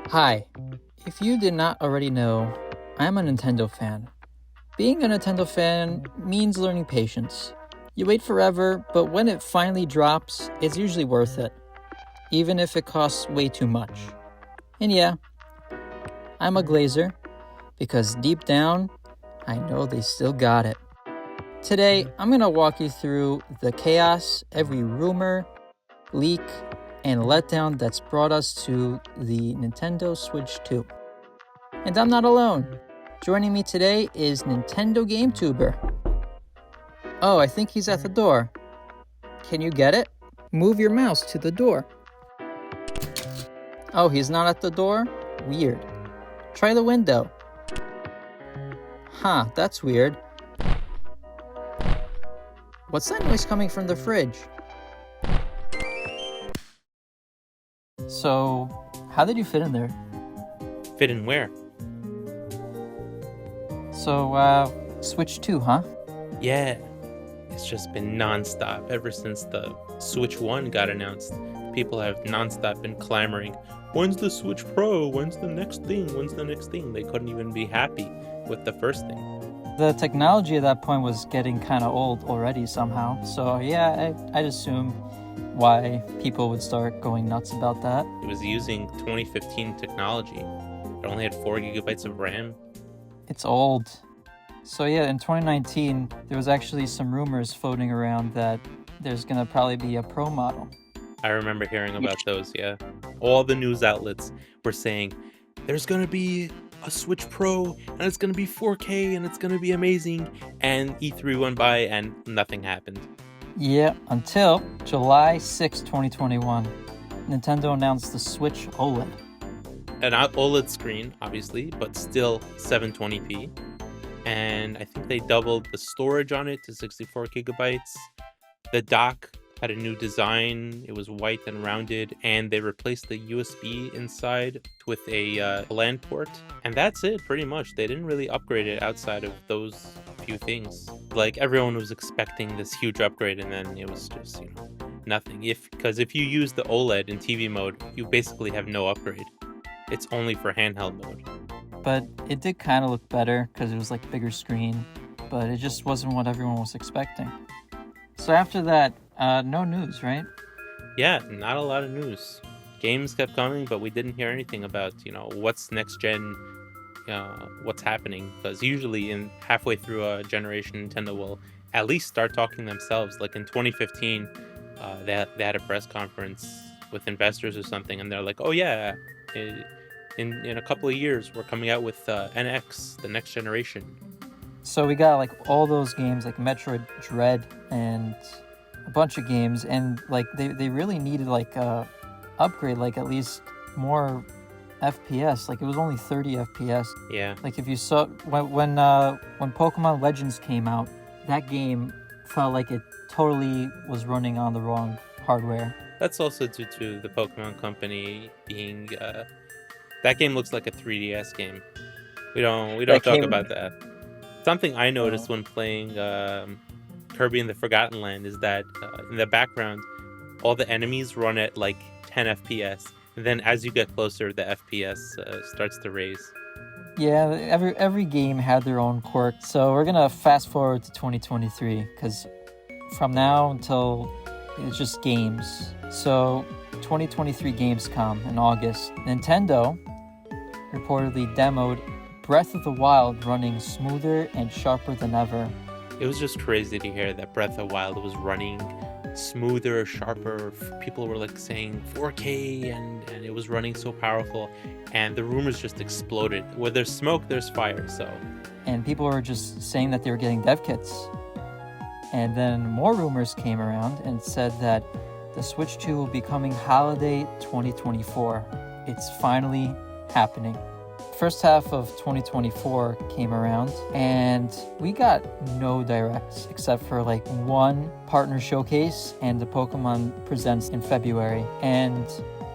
Hi, if you did not already know, I'm a Nintendo fan. Being a Nintendo fan means learning patience. You wait forever, but when it finally drops, it's usually worth it, even if it costs way too much. And yeah, I'm a glazer, because deep down, I know they still got it. Today, I'm gonna walk you through the chaos, every rumor, leak, and letdown that's brought us to the Nintendo Switch 2. And I'm not alone. Joining me today is Nintendo GameTuber. Oh, I think he's at the door. Can you get it? Move your mouse to the door. Oh, he's not at the door? Weird. Try the window. Huh, that's weird. What's that noise coming from the fridge? So, how did you fit in there? Fit in where? So, Switch 2, huh? Yeah, it's just been nonstop ever since the Switch 1 got announced. People have nonstop been clamoring, when's the Switch Pro? When's the next thing? When's the next thing? They couldn't even be happy with the first thing. The technology at that point was getting kind of old already somehow. So yeah, I'd assume why people would start going nuts about that. It was using 2015 technology. It only had 4 gigabytes of RAM. It's old. So yeah, in 2019, there was actually some rumors floating around that there's gonna probably be a Pro model. I remember hearing about those, yeah. All the news outlets were saying, there's gonna be a Switch Pro, and it's gonna be 4K, and it's gonna be amazing. And E3 went by, and nothing happened. Yeah, until July 6, 2021. Nintendo announced the Switch OLED. An OLED screen, obviously, but still 720p. And I think they doubled the storage on it to 64 gigabytes. The dock had a new design. It was white and rounded, and they replaced the USB inside with a LAN port. And that's it, pretty much. They didn't really upgrade it outside of those few things. Like, everyone was expecting this huge upgrade, and then it was just, nothing. Because if you use the OLED in TV mode, you basically have no upgrade. It's only for handheld mode. But it did kind of look better because it was like bigger screen, but it just wasn't what everyone was expecting. So after that, no news, right? Yeah, not a lot of news. Games kept coming, but we didn't hear anything about, what's next gen, what's happening. Because usually halfway through a generation, Nintendo will at least start talking themselves. Like in 2015, they had a press conference with investors or something, and they're like, oh yeah, in a couple of years, we're coming out with NX, the next generation. So we got like all those games like Metroid Dread and a bunch of games, and like they really needed like a upgrade, like at least more FPS. Like it was only 30 FPS. Yeah. Like if you saw when Pokemon Legends came out, that game felt like it totally was running on the wrong hardware. That's also due to the Pokemon Company being that game looks like a 3DS game. We don't talk about that. Something I noticed when playing Kirby in the Forgotten Land is that in the background, all the enemies run at like 10 FPS. And then as you get closer, the FPS starts to raise. Yeah, every game had their own quirk. So we're gonna fast forward to 2023 because from now until it's just games. So 2023 Gamescom in August, Nintendo reportedly demoed Breath of the Wild running smoother and sharper than ever. It was just crazy to hear that Breath of the Wild was running smoother, sharper. People were like saying 4K and it was running so powerful, and the rumors just exploded. Where there's smoke, there's fire. So, and people were just saying that they were getting dev kits. And then more rumors came around and said that the Switch 2 will be coming holiday 2024. It's finally happening. First half of 2024 came around, and we got no directs except for like one partner showcase and the Pokemon Presents in February. And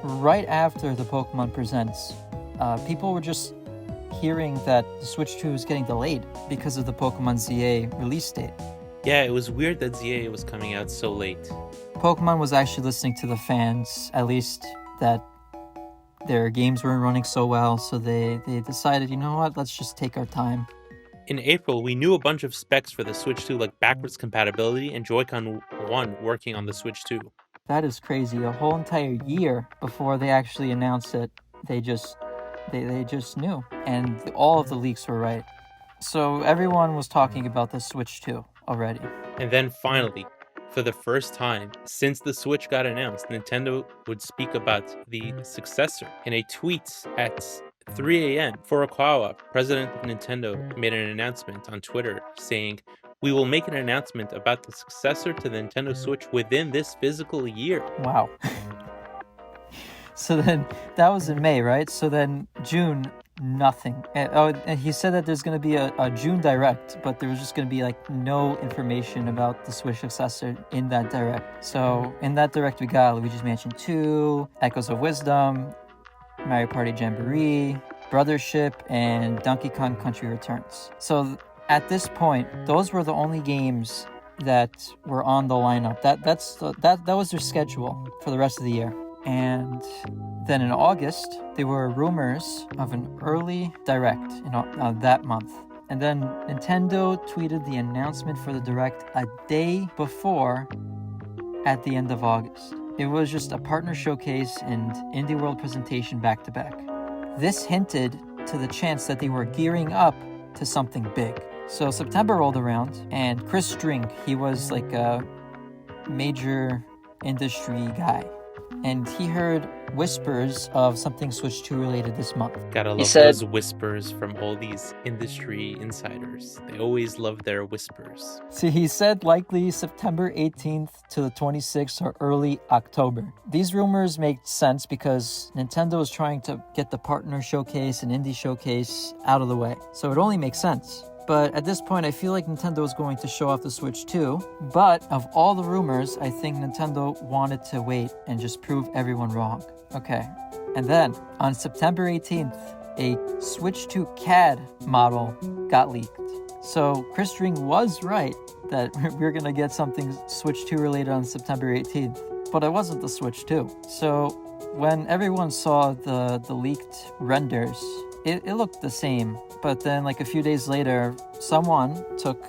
right after the Pokemon Presents, people were just hearing that the Switch 2 is getting delayed because of the Pokemon ZA release date. Yeah, it was weird that ZA was coming out so late. Pokemon was actually listening to the fans, at least that their games weren't running so well, so they decided, you know what, let's just take our time. In April, we knew a bunch of specs for the Switch 2, like backwards compatibility and Joy-Con 1 working on the Switch 2. That is crazy. A whole entire year before they actually announced it, they just knew. And all of the leaks were right. So everyone was talking about the Switch 2 already. And then finally, for the first time since the Switch got announced, Nintendo would speak about the successor. In a tweet at 3 a.m. Furukawa, president of Nintendo, made an announcement on Twitter saying, "We will make an announcement about the successor to the Nintendo Switch within this physical year." Wow. So then, that was in May, right? So then June, nothing. And he said that there's going to be a June Direct, but there was just going to be like no information about the Switch successor in that Direct. So in that Direct, we got Luigi's Mansion 2, Echoes of Wisdom, Mario Party Jamboree, Brothership, and Donkey Kong Country Returns. So at this point, those were the only games that were on the lineup. That was their schedule for the rest of the year. And then in August, there were rumors of an early Direct that month. And then Nintendo tweeted the announcement for the Direct a day before at the end of August. It was just a partner showcase and Indie World presentation back to back. This hinted to the chance that they were gearing up to something big. So September rolled around and Chris String, he was like a major industry guy. And he heard whispers of something Switch 2 related this month. Gotta love those whispers from all these industry insiders. They always love their whispers. See, he said likely September 18th to the 26th or early October. These rumors make sense because Nintendo is trying to get the partner showcase and indie showcase out of the way. So it only makes sense. But at this point, I feel like Nintendo is going to show off the Switch 2. But of all the rumors, I think Nintendo wanted to wait and just prove everyone wrong. Okay. And then, on September 18th, a Switch 2 CAD model got leaked. So Chris String was right that we're going to get something Switch 2 related on September 18th. But it wasn't the Switch 2. So when everyone saw the leaked renders, it looked the same. But then like a few days later, someone took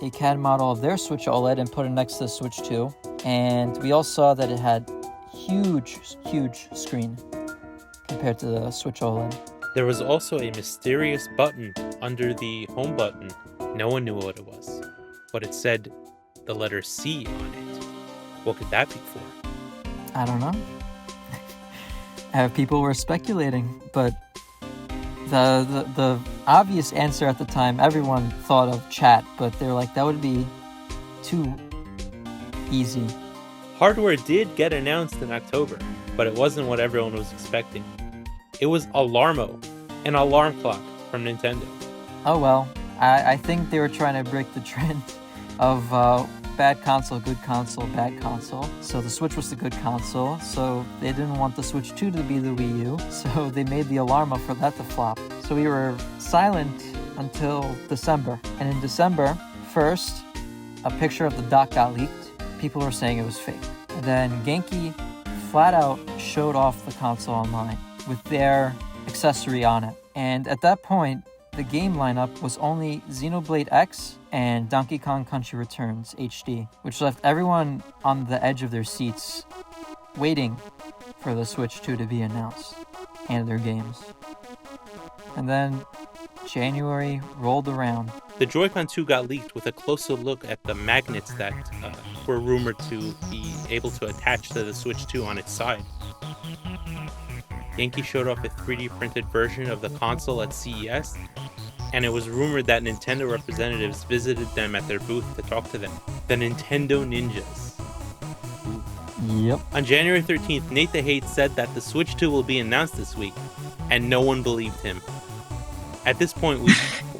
a CAD model of their Switch OLED and put it next to the Switch 2. And we all saw that it had huge screen compared to the Switch OLED. There was also a mysterious button under the home button. No one knew what it was, but it said the letter C on it. What could that be for? I don't know. People were speculating, but the obvious answer at the time, everyone thought of chat, but they're like, that would be too easy. Hardware did get announced in October, but it wasn't what everyone was expecting. It was Alarmo, an alarm clock from Nintendo. Oh well, I think they were trying to break the trend of bad console, good console, bad console. So the Switch was the good console, so they didn't want the Switch 2 to be the Wii U, so they made the Alarmo for that to flop. So we were silent until December. And in December 1st, a picture of the dock got leaked. People were saying it was fake. And then Genki flat out showed off the console online with their accessory on it. And at that point, the game lineup was only Xenoblade X and Donkey Kong Country Returns HD, which left everyone on the edge of their seats waiting for the Switch 2 to be announced and their games. And then January rolled around. The Joy-Con 2 got leaked with a closer look at the magnets that were rumored to be able to attach to the Switch 2 on its side. Genki showed off a 3D printed version of the console at CES, and it was rumored that Nintendo representatives visited them at their booth to talk to them. The Nintendo Ninjas. Yep. On January 13th, Nate the Hate said that the Switch 2 will be announced this week, and no one believed him. At this point,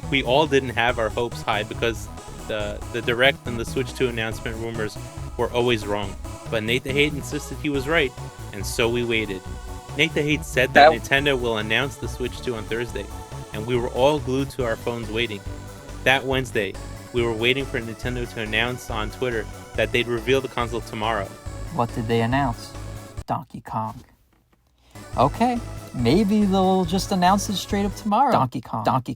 we all didn't have our hopes high because the Direct and the Switch 2 announcement rumors were always wrong. But Nate the Hate insisted he was right, and so we waited. Nate the Hate said that Nintendo will announce the Switch 2 on Thursday, and we were all glued to our phones waiting. That Wednesday, we were waiting for Nintendo to announce on Twitter that they'd reveal the console tomorrow. What did they announce? Donkey Kong. Okay, Maybe they'll just announce it straight up tomorrow. Donkey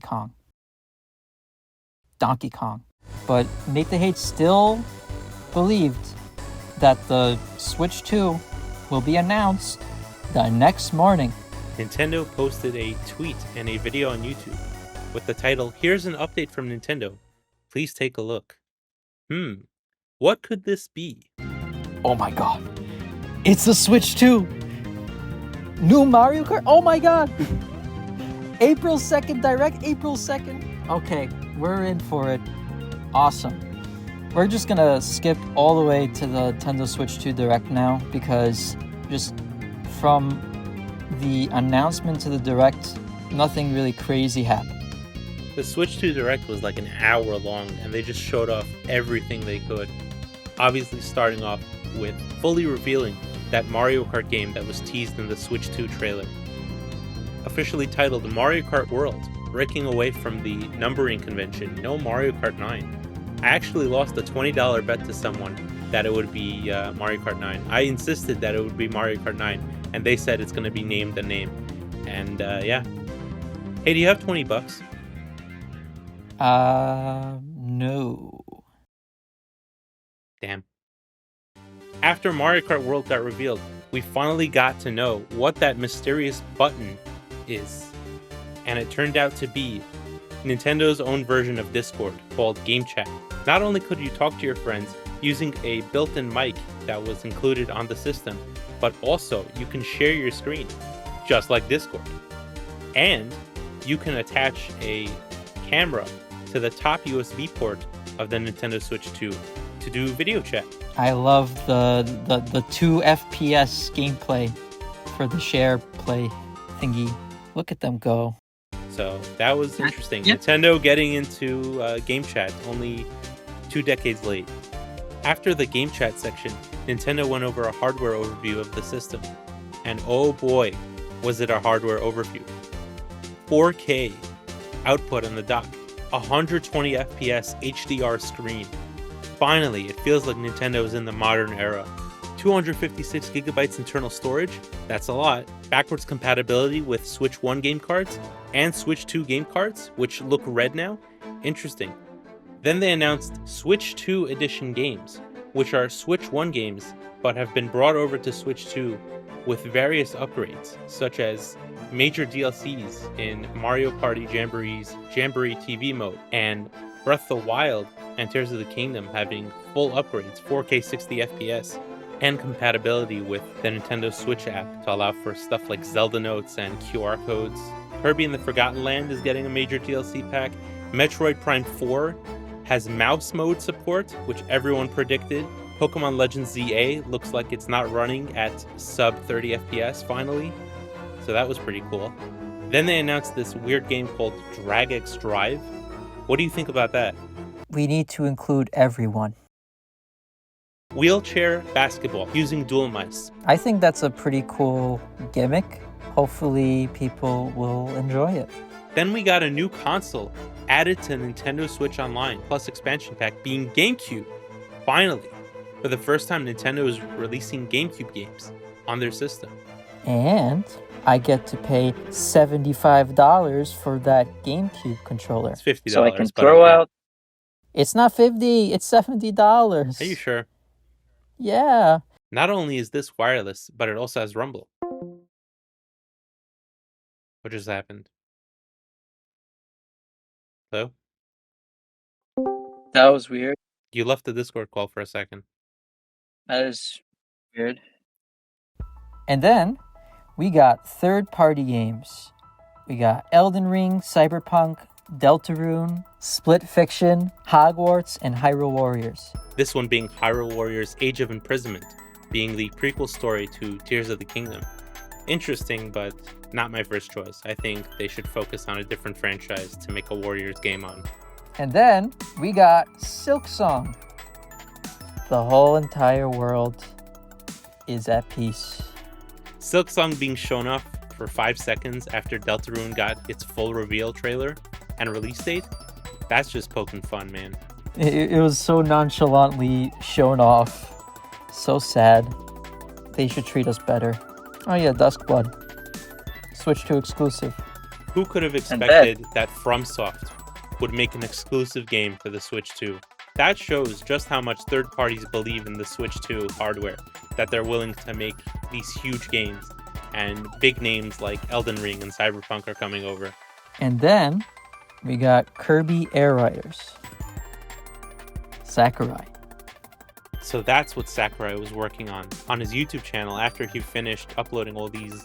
Kong. But Nate the Hate still believed that the Switch 2 will be announced the next morning. Nintendo posted a tweet and a video on YouTube with the title, "Here's an update from Nintendo. Please take a look." What could this be? Oh my god. It's the Switch 2. New Mario Kart? Oh my god. April 2nd, Direct April 2nd. Okay, we're in for it. Awesome. We're just gonna skip all the way to the Nintendo Switch 2 Direct now, because just from the announcement to the Direct, nothing really crazy happened. The Switch 2 Direct was like an hour long, and they just showed off everything they could. Obviously starting off with fully revealing that Mario Kart game that was teased in the Switch 2 trailer. Officially titled Mario Kart World, breaking away from the numbering convention, no Mario Kart 9. I actually lost a $20 bet to someone that it would be Mario Kart 9. I insisted that it would be Mario Kart 9, and they said it's going to be named the name. And yeah. Hey, do you have $20? No. Damn. After Mario Kart World got revealed, we finally got to know what that mysterious button is. And it turned out to be Nintendo's own version of Discord called Game Chat. Not only could you talk to your friends using a built-in mic that was included on the system, but also you can share your screen, just like Discord. And you can attach a camera to the top USB port of the Nintendo Switch 2 to do video chat. I love the 2 FPS gameplay for the share play thingy. Look at them go. So that was interesting. Yep. Nintendo getting into game chat only 2 decades late. After the game chat section, Nintendo went over a hardware overview of the system. And oh boy, was it a hardware overview. 4K output on the dock, 120 FPS HDR screen. Finally, it feels like Nintendo is in the modern era. 256 gigabytes internal storage, that's a lot. Backwards compatibility with Switch 1 game cards and Switch 2 game cards, which look red now. Interesting. Then they announced Switch 2 edition games, which are Switch 1 games, but have been brought over to Switch 2 with various upgrades, such as major DLCs in Mario Party Jamboree's Jamboree TV mode, and Breath of the Wild and Tears of the Kingdom having full upgrades, 4K 60 FPS, and compatibility with the Nintendo Switch app to allow for stuff like Zelda notes and QR codes. Kirby and the Forgotten Land is getting a major DLC pack. Metroid Prime 4 has mouse mode support, which everyone predicted. Pokemon Legends ZA looks like it's not running at sub 30 FPS finally, so that was pretty cool. Then they announced this weird game called Drag X Drive. What do you think about that? We need to include everyone. Wheelchair basketball using dual mice. I think that's a pretty cool gimmick. Hopefully people will enjoy it. Then we got a new console added to Nintendo Switch Online plus expansion pack being GameCube. Finally, for the first time, Nintendo is releasing GameCube games on their system. And I get to pay $75 for that GameCube controller. It's $50. So I can but throw okay. out. It's not $50, it's $70. Are you sure? Yeah. Not only is this wireless, but it also has Rumble. What just happened? Hello? That was weird. You left the Discord call for a second. That is weird. And then we got third-party games. We got Elden Ring, Cyberpunk, Deltarune, Split Fiction, Hogwarts, and Hyrule Warriors. This one being Hyrule Warriors Age of Imprisonment, being the prequel story to Tears of the Kingdom. Interesting, but not my first choice. I think they should focus on a different franchise to make a Warriors game on. And then we got Silksong. The whole entire world is at peace. Silksong being shown off for 5 seconds after Deltarune got its full reveal trailer and release date, that's just poking fun, man. It was so nonchalantly shown off. So sad. They should treat us better. Oh yeah, Duskblood. Switch 2 exclusive. Who could have expected that FromSoft would make an exclusive game for the Switch 2? That shows just how much third parties believe in the Switch 2 hardware, that they're willing to make these huge games, and big names like Elden Ring and Cyberpunk are coming over. And then we got Kirby Air Riders. Sakurai. So that's what Sakurai was working on his YouTube channel after he finished uploading all these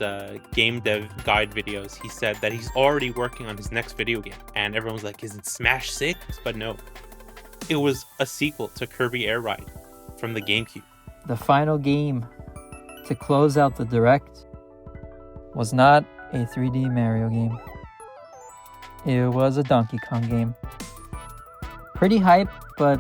game dev guide videos. He said that he's already working on his next video game. And everyone was like, is it Smash 6? But no. It was a sequel to Kirby Air Ride from the GameCube. The final game to close out the Direct was not a 3D Mario game. It was a Donkey Kong game. Pretty hype, but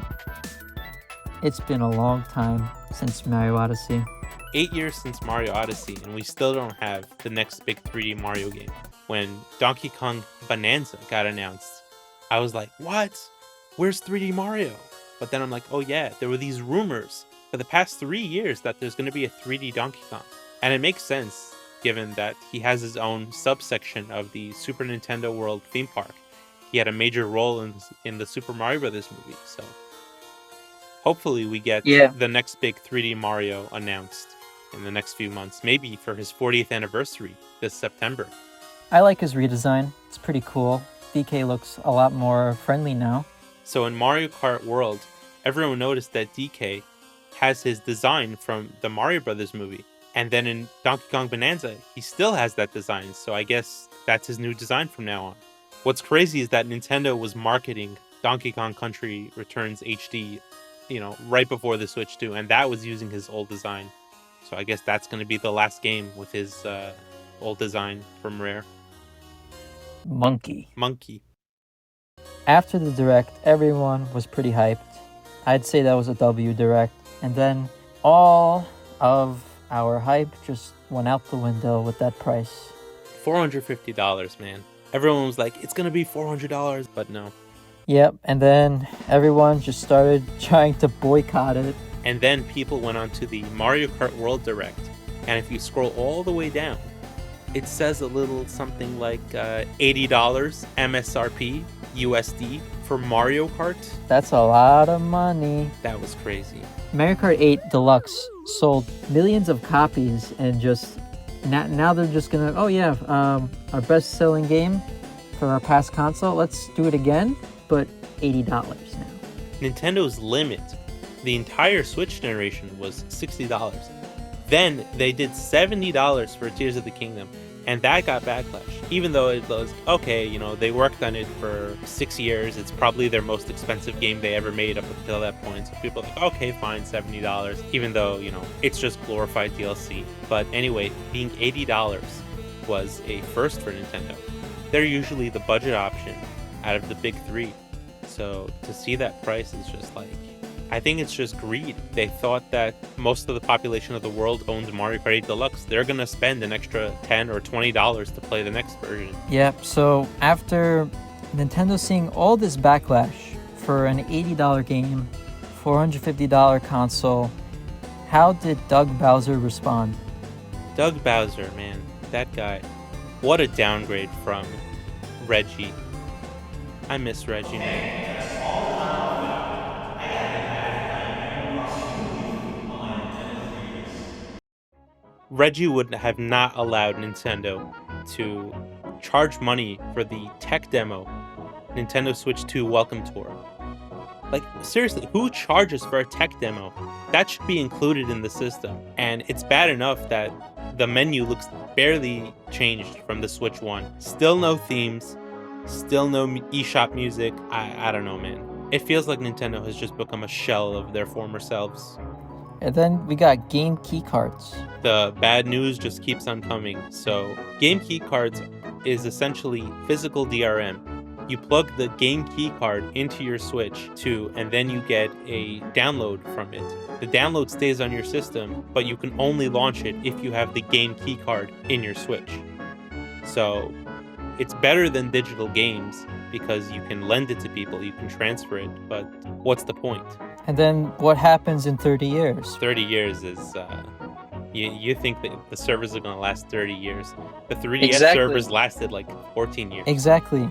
it's been a long time since Mario Odyssey. 8 years since Mario Odyssey, and we still don't have the next big 3D Mario game. When Donkey Kong Bonanza got announced, I was like, what? Where's 3D Mario? But then I'm like, oh yeah, there were these rumors for the past 3 years that there's going to be a 3D Donkey Kong. And it makes sense, given that he has his own subsection of the Super Nintendo World theme park. He had a major role in the Super Mario Brothers movie, so hopefully we get the next big 3D Mario announced in the next few months, maybe for his 40th anniversary this September. I like his redesign. It's pretty cool. DK looks a lot more friendly now. So in Mario Kart World, everyone noticed that DK has his design from the Mario Brothers movie. And then in Donkey Kong Bonanza, he still has that design. So I guess that's his new design from now on. What's crazy is that Nintendo was marketing Donkey Kong Country Returns HD, right before the Switch 2, and that was using his old design. So I guess that's going to be the last game with his old design from Rare. Monkey. After the Direct, everyone was pretty hyped. I'd say that was a W Direct. And then all of our hype just went out the window with that price. $450, man. Everyone was like, it's going to be $400, but no. Yep, and then everyone just started trying to boycott it. And then people went on to the Mario Kart World Direct. And if you scroll all the way down, it says a little something like $80 MSRP USD for Mario Kart. That's a lot of money. That was crazy. Mario Kart 8 Deluxe sold millions of copies, and just now they're just gonna, our best-selling game for our past console, let's do it again, but $80 now. Nintendo's limit, the entire Switch generation, was $60. Then they did $70 for Tears of the Kingdom, and that got backlash. Even though it was, they worked on it for 6 years, it's probably their most expensive game they ever made up until that point. So people are like, okay, fine, $70, even though, it's just glorified DLC. But anyway, being $80 was a first for Nintendo. They're usually the budget option out of the big three. So to see that price is just like, I think it's just greed. They thought that most of the population of the world owns Mario Kart 8 Deluxe. They're going to spend an extra $10 or $20 to play the next version. Yep, so after Nintendo seeing all this backlash for an $80 game, $450 console, how did Doug Bowser respond? Doug Bowser, man, that guy. What a downgrade from Reggie. I miss Reggie, man. Reggie would have not allowed Nintendo to charge money for the tech demo Nintendo Switch 2 Welcome Tour. Like, seriously, who charges for a tech demo? That should be included in the system. And it's bad enough that the menu looks barely changed from the Switch 1. Still no themes, still no eShop music. I don't know, man. It feels like Nintendo has just become a shell of their former selves. And then we got game key cards. The bad news just keeps on coming. So, game key cards is essentially physical DRM. You plug the game key card into your Switch 2, and then you get a download from it. The download stays on your system, but you can only launch it if you have the game key card in your Switch. So, it's better than digital games because you can lend it to people, you can transfer it, but what's the point? And then what happens in 30 years? 30 years is You think that the servers are going to last 30 years. The 3DS Exactly. servers lasted like 14 years. Exactly.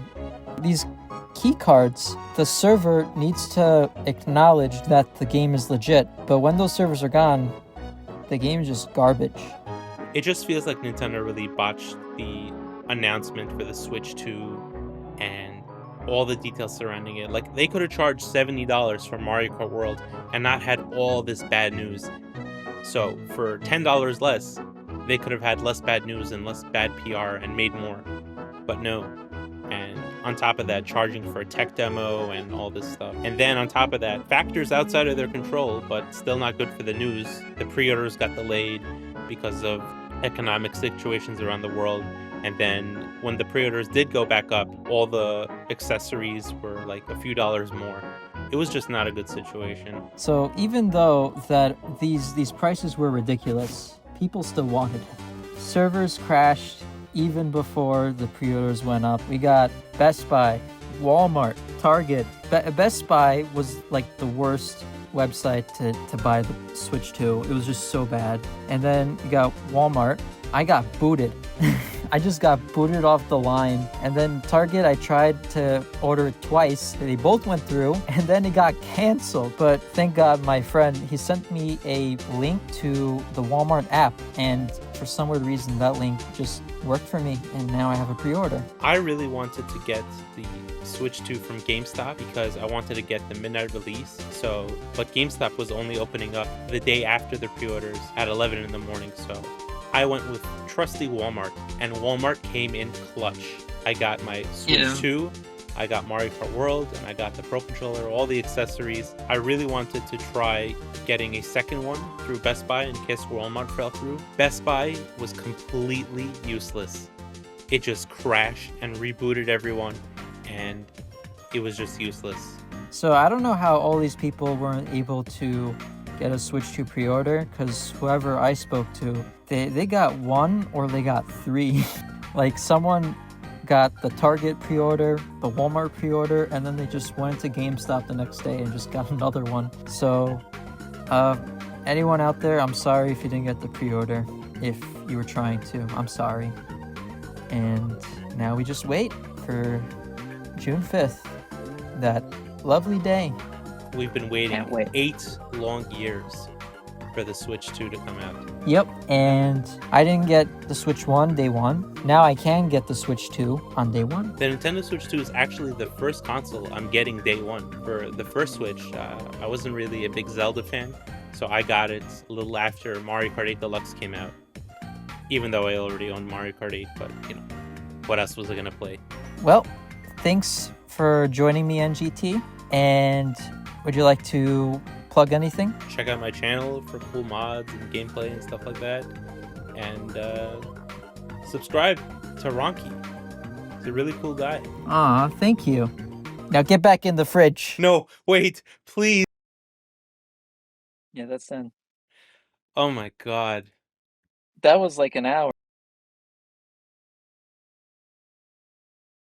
These key cards, the server needs to acknowledge that the game is legit, but when those servers are gone, the game is just garbage. It just feels like Nintendo really botched the announcement for the Switch 2 and all the details surrounding it. Like, they could have charged $70 for Mario Kart World and not had all this bad news. So for $10 less, they could have had less bad news and less bad PR and made more. But no. And on top of that, charging for a tech demo and all this stuff. And then on top of that, factors outside of their control, but still not good for the news. The pre-orders got delayed because of economic situations around the world. And then when the pre-orders did go back up, all the accessories were like a few dollars more. It was just not a good situation. So even though that these prices were ridiculous, people still wanted it. Servers crashed even before the pre-orders went up. We got Best Buy, Walmart, Target. Best Buy was like the worst website to buy the Switch 2. It was just so bad. And then you got Walmart. I got booted. I just got booted off the line. And then Target, I tried to order it twice. They both went through, and then it got canceled. But thank God my friend, he sent me a link to the Walmart app, and for some weird reason that link just worked for me, and now I have a pre-order. I really wanted to get the Switch 2 from GameStop because I wanted to get the midnight release. But GameStop was only opening up the day after the pre-orders at 11 in the morning, so I went with trusty Walmart, and Walmart came in clutch. I got my Switch 2, I got Mario Kart World, and I got the Pro Controller, all the accessories. I really wanted to try getting a second one through Best Buy in case Walmart fell through. Best Buy was completely useless. It just crashed and rebooted everyone, and it was just useless. So I don't know how all these people weren't able to get a Switch 2 pre-order, because whoever I spoke to, they got one or they got three. Like, someone got the Target pre-order, the Walmart pre-order, and then they just went to GameStop the next day and just got another one. So anyone out there, I'm sorry if you didn't get the pre-order. If you were trying to, I'm sorry. And now we just wait for June 5th, that lovely day. We've been waiting Can't wait. 8 long years for the Switch 2 to come out. Yep, and I didn't get the Switch 1 day one. Now I can get the Switch 2 on day one. The Nintendo Switch 2 is actually the first console I'm getting day one. For the first Switch, I wasn't really a big Zelda fan, so I got it a little after Mario Kart 8 Deluxe came out. Even though I already owned Mario Kart 8, but you know, what else was I gonna play? Well, thanks for joining me, NGT. And would you like to plug anything? Check out my channel for cool mods and gameplay and stuff like that. And subscribe to Ronky. He's a really cool guy. Aw, thank you. Now get back in the fridge. No, wait, please. Yeah, that's done. Oh my god. That was like an hour.